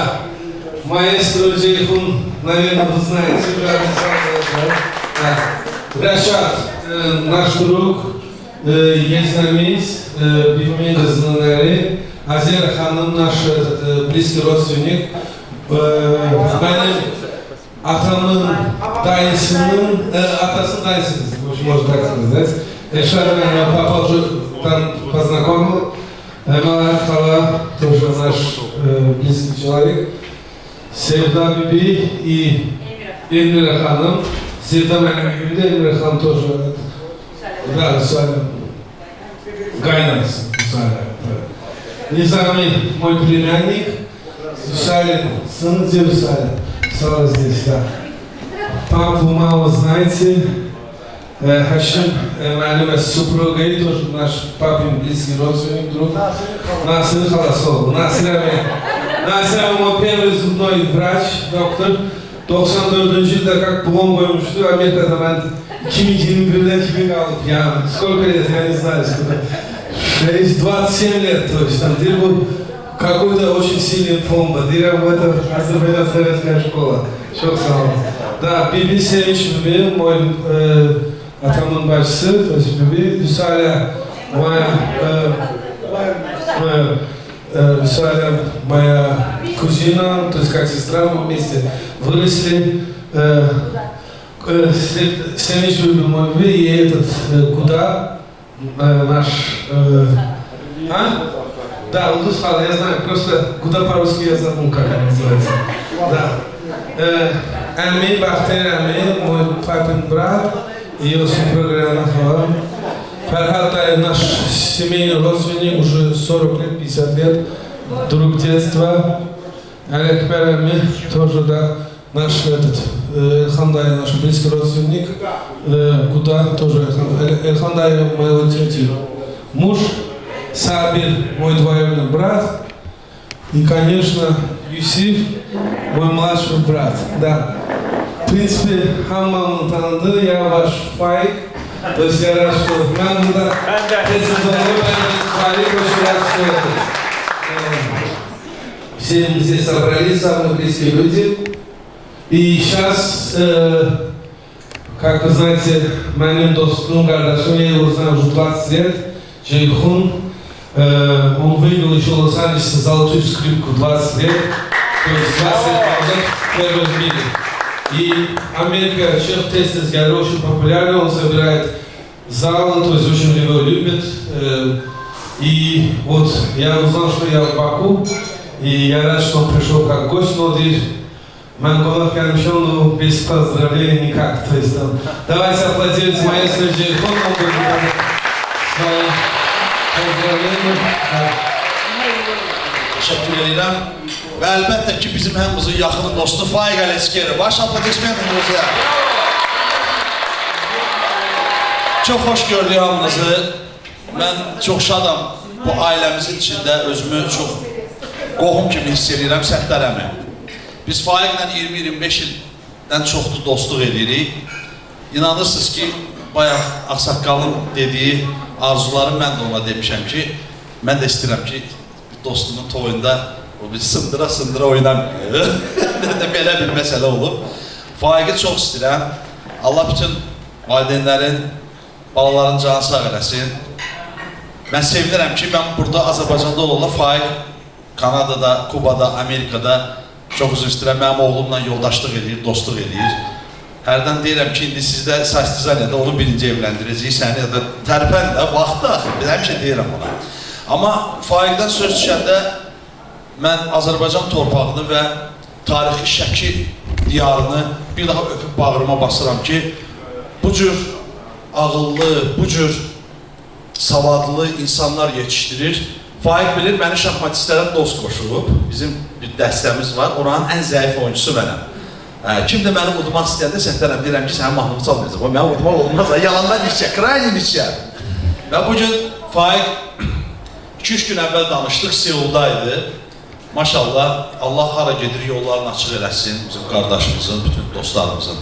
Маэстро Джейхун, наверное, вы знаете. Да. Рашат, наш друг, ездамиз, birbirimiyle знали. Азер Hanım, наш близкий родственник. Benim atamın dayısının, atasının dayısınız, можно так сказать. Эшар меня папа уже там познакомил. Эмалат Хала, тоже наш близкий человек. Sevda Bibi и Emre Hanım. Sevda benim evimde, Emre Hanım тоже. Да, Русаля. Гайнас, Русаля. Низами, мой племянник. Русаля, сын Русаля. Стала здесь, да. Папу мало знаете. Хашим, моя супруга, и тоже наш папин близкий родственник, друг. Насыр Халасов. Насыр мой первый зубной врач, доктор. 94 yılda как пломб koymuştu. Amerika'da ben 2021'den 2000 kaldım. Yani сколько лет, я не знаю, сколько. 27 лет точно. Дир был какой-то очень сильный пломба. Дир это Азербайджан советская школа. Çok sağ olun. Да, Bibi Sevinç Bibi, мой atamın başçısı, то есть Bibi, Русаля, Русаля, моя кузина, то есть как сестра, мы вместе выросли. Sevinç Bibi мой Bibi, и этот, куда наш... Да, Улдус Хала, я знаю, просто куда по-русски я забыл, как она называется. Да. Эмми, Бахтер Эмми, мой папин брат, ее супруга Рана Хала. Фархад дайы наш семейный родственник, уже 40 лет, 50 лет, друг детства. Олег Перами тоже, да, наш Элхан дайы, наш близкий родственник, куда тоже Элхан дайы моего тети муж, Сабир, мой двоюродный брат, и, конечно, Юсиф, мой младший брат, да. В принципе, хаммамны танıdı, я ваш Фаик. То есть я рад, что нам туда Фаик очень рад, что все здесь собрались, самые близкие люди. И сейчас, как вы знаете, моим доступным городашем, я его знаю уже 20 лет, Джейхун. Он выиграл еще в Лос-Анджелесе золотую скрипку 20 лет. То есть 20 лет назад первый в мире. И Америка, Чех Тестес, очень популярный, он собирает залы, то есть очень его любят. И вот я узнал, что я в Баку, и я рад, что он пришел как гость, но Манголов Яншону без поздравлений никак. То есть, давайте аплодируем маэстро Джейхон, он будет свои pozdravleniyorum. Teşekkür ederim. Ve elbette ki bizim hemimizin yakın dostu Faik Aleskiyer. Baş aplodismentimize. Çok hoş gördük hamınızı. Ben çok şadam bu ailemizin içinde özümü çok qohum kimi hiss edirəm, Səttarəmi. Biz Faik'lə 20-25 ildən çoxdur dostluq edirik. İnanırsınız ki, bayaq Ağsaqqalın dediyi arzuları mən də ona demişəm ki, mən də istəyirəm ki, dostumun toyunda o bir sındıra oynamıyor. Belə bir məsələ olub. Faik'i çox istəyirəm. Allah bütün valideynlərin, balaların canı sağ eləsin. Mən sevinirəm ki, mən burada Azərbaycanda olanlar Faik Kanadada, Kubada, Amerikada çox uzun istəyirəm. Mənim oğlumla yoldaşlıq edir, dostluq edir. Hərdən deyirəm ki, indi sizdə saç dizaynədə onu birinci evləndirəcəyik, səni ya da tərpən də, vaxtı axı, biz həmişə deyirəm ona. Amma Faik'dən söz düşəndə mən Azərbaycan torpağını və tarixi Şəki diyarını bir daha öpüb bağrıma basıram ki, bu cür ağıllı, bu cür savadlı insanlar yetişdirir. Faik bilir, məni şahmatistlərə dost qoşulub, bizim bir dəstəmiz var, oranın ən zəif oyuncusu mənəm. Kim də məni udmaq istəyəndə Səttarəm deyirəm ki, sənin mahnını çalmayacaq, o məni udmaq olmaz, yalandan içəcək, krayın içəcək. Və bugün Faik 2-3 gün əvvəl danışdıq, Seuldaydı. Maşallah, Allah hara gedir, yollarını açıq eləsin, bizim qardaşımızın, bütün dostlarımızın.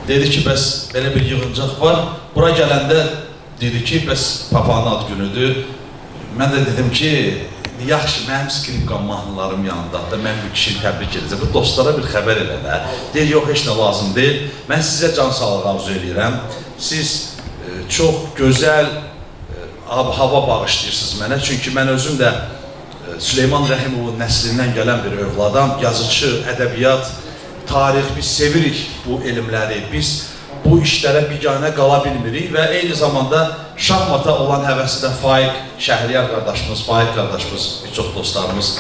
Dedi ki, bəs belə bir yığıncaq var, bura gələndə dedi ki, bəs papanın ad günüdür. Mən də dedim ki, yaxşı, mənim skripkam mahnılarım yanındadır, mən bir kişini təbrik edəcəm, bu dostlara bir xəbər elələr. Deyir, yox, heç nə lazım deyil, mən sizə can sağlığı arzu edirəm. Siz çox gözəl hava bağışlayırsınız mənə, çünki mən özüm də Süleyman Rəhimovun nəslindən gələn bir övladam, yazıcı, ədəbiyyat, tarix, biz sevirik bu elmləri, biz bu işlərə biganə qala bilmirik və eyni zamanda şahmata olan həvəsi də Faik, Şəhriyar qardaşımız, Faik qardaşımız, bir çox dostlarımız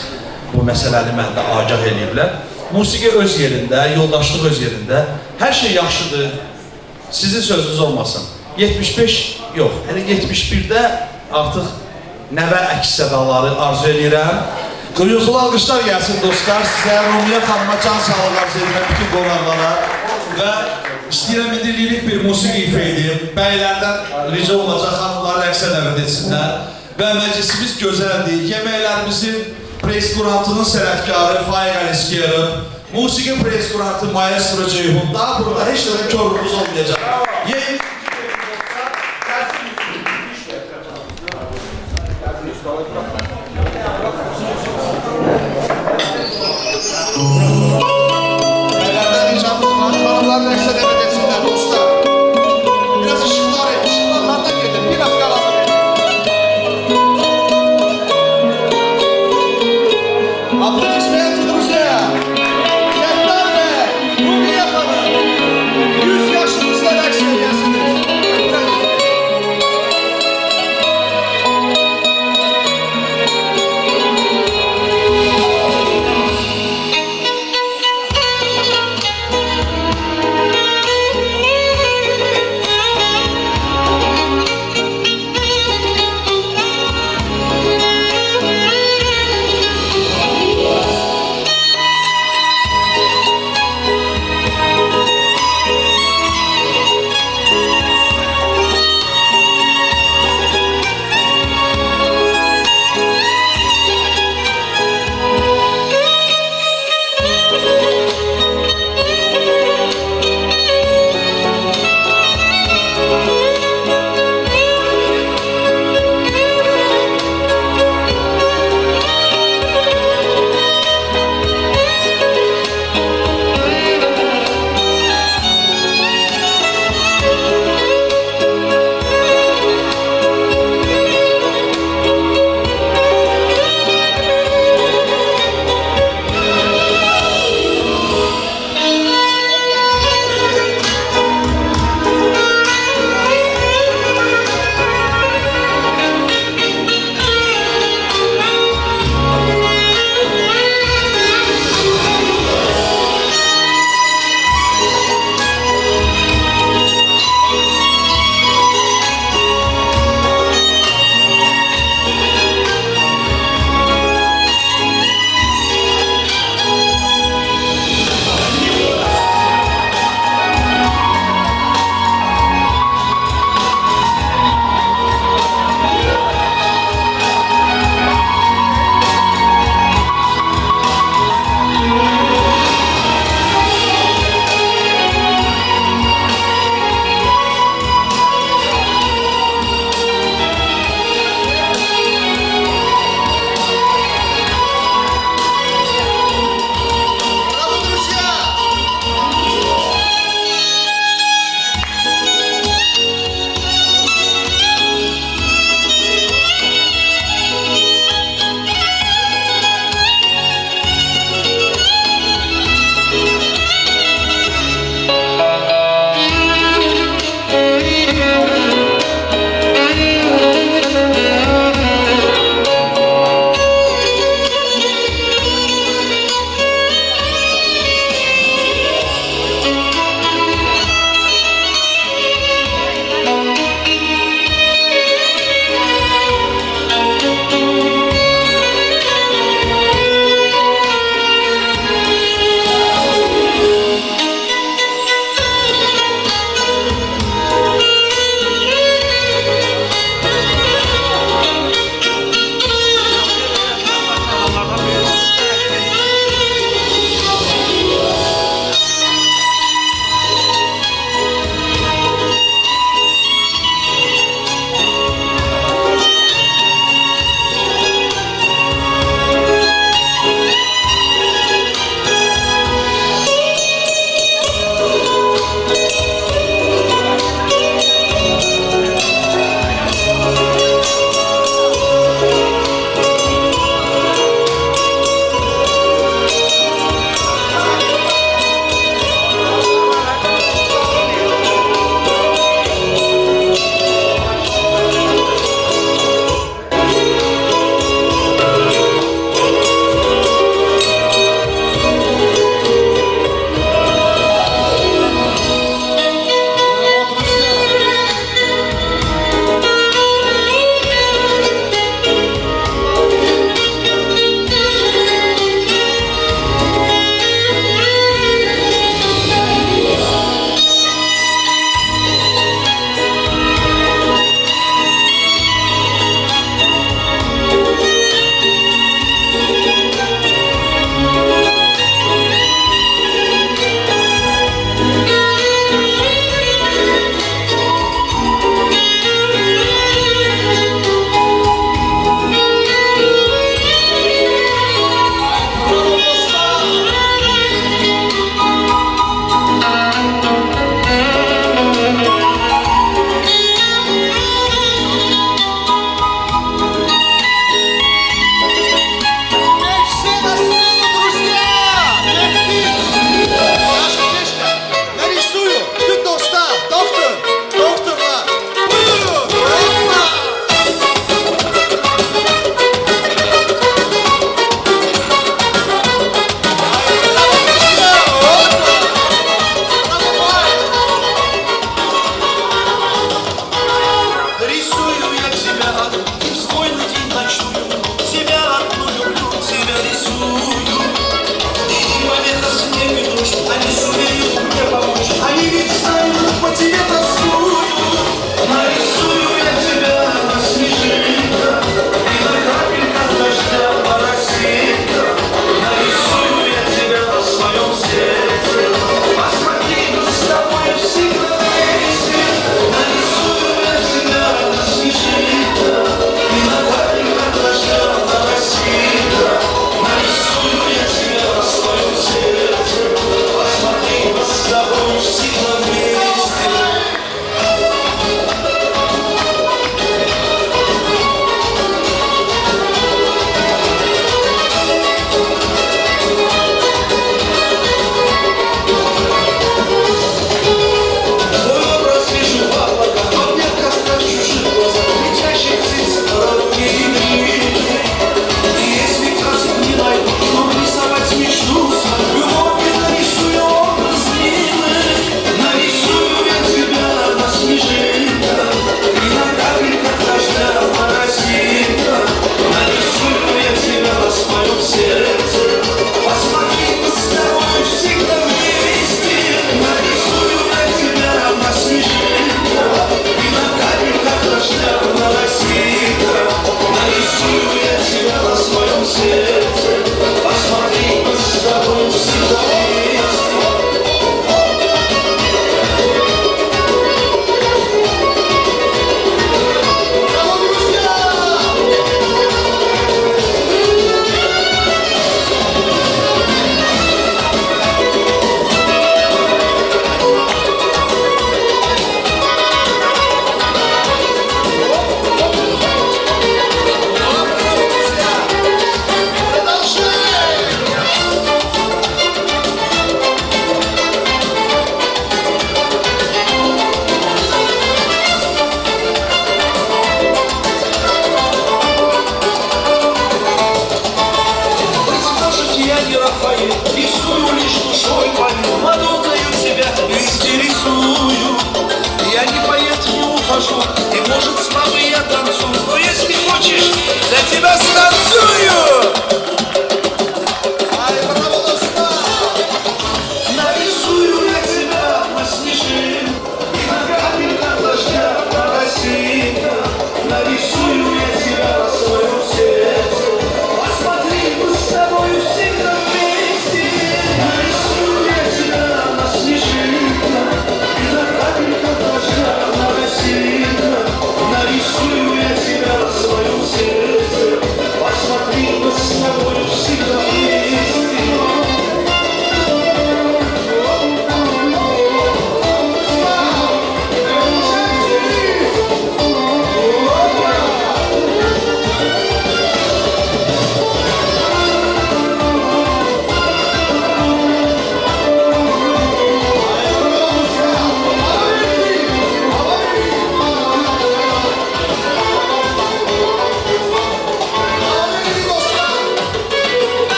bu məsələni məndə agah eləyiblər. Musiqi öz yerində, yoldaşlıq öz yerində, hər şey yaxşıdır, sizin sözünüz olmasın. 75 yox, yəni 71-də artıq nəvə əks sədaları arzu edirəm. Qırıyorsul alqışlar gəlsin dostlar, sizə Rumiyə xanıma can sağlığı arzu edirəm bütün qonaqlara və istəyirəm indi lirik bir musiqi ifa edeyim. Bəylərdən rica olacaq, xanımları əks dəvət etsinlər və məclisimiz gözəldir. Yeməklərimizin preskurantının sənətkarı Faik Aleskiyarov, musiqi preskurantı Maestro Ceyhun, daha burada heç də körümüz olmayacaq. Beylerden ricamız var, hanımların ekse demet etsinler dostlar. Biraz ışıklar et, ışıklardan gelin, biraz kalanlar et. Aplodismenti, друзья! Səttar bəy, Rumiyə xanım, 100 yaşınızda rəqs edəsiniz.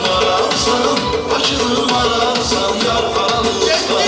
maransan, Bakılı maransan, yarğanırsan.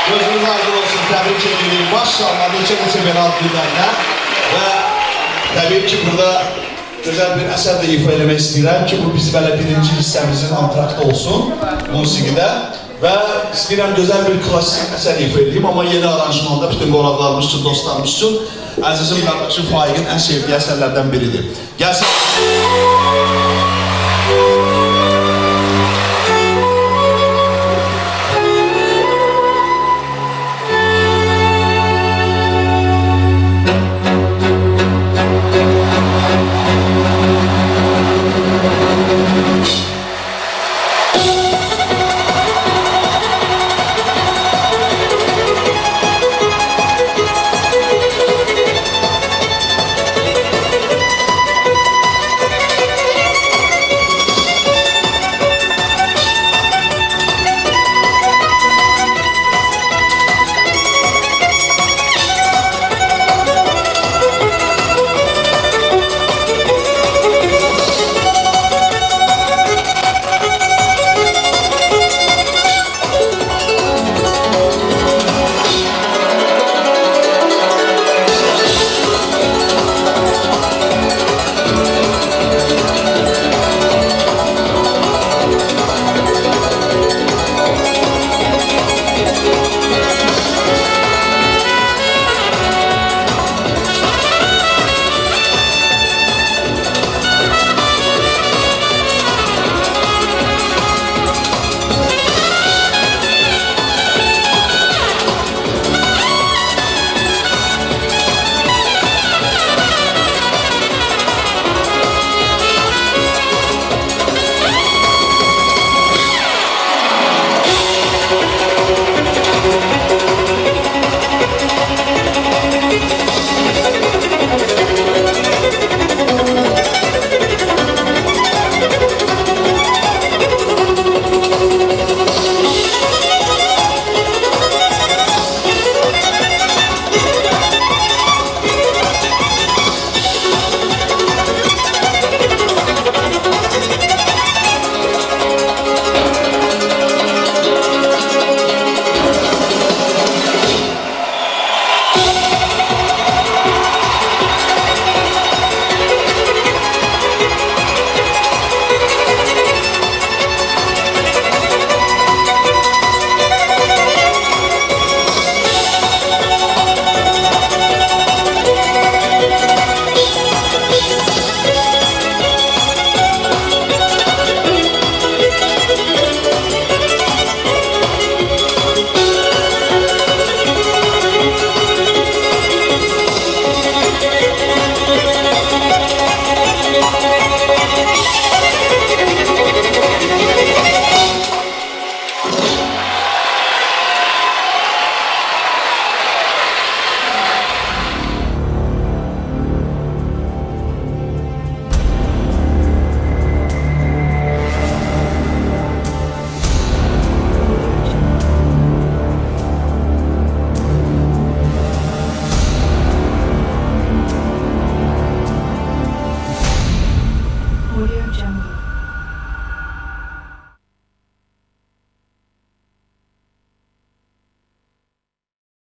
Gözünüz aydın olsun, təbrik edirik. Maşallah, neçə belə ad günlərlə. Və təbii ki, burada gözəl bir əsər də ifa eləmək istəyirəm ki, bu bizim hələ birinci hissəmizin antraktı olsun musiqidə. Və istəyirəm gözəl bir klasik əsər ifa edeyim, amma yeni aranjmanda bütün qonaqlarımız üçün, dostlarımız üçün əzizim qardaşım Faiqin ən sevdiyi əsərlərdən biridir. Gəlsin.